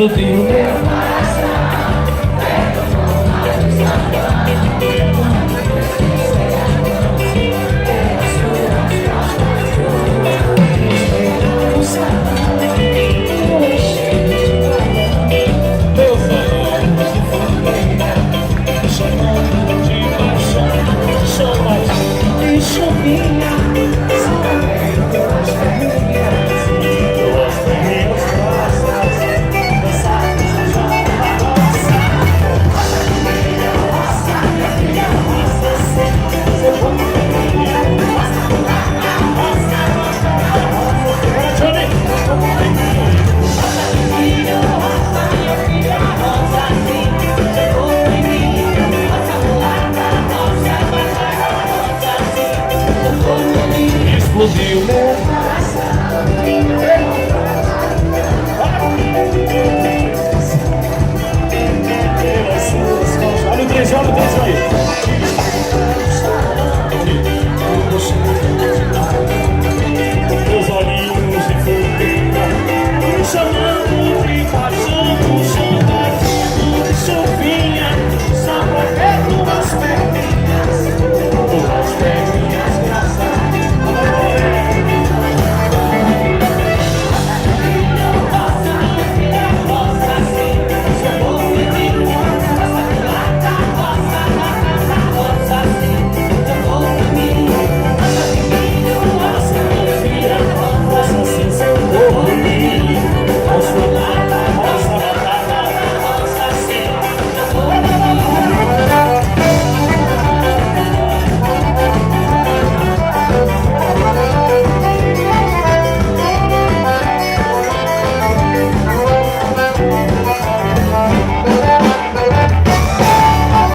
explodiu meu coração. Meus olhos de fogueira, chamando de paixão, chamas de chuvinha, sabe duas perninhas, duas perninhas grossas, dançadas no jogo da roça. Roça, minha filha, roça, você foi minha roça, roça, roça, Johnny, explodiu meu coração. Pelas suas costas. Olha o 13, olha o 13 aí. Meus olhinhos de fogueira, chamando de paixão, chamando de chuvinha, só pra ver tuas pernas.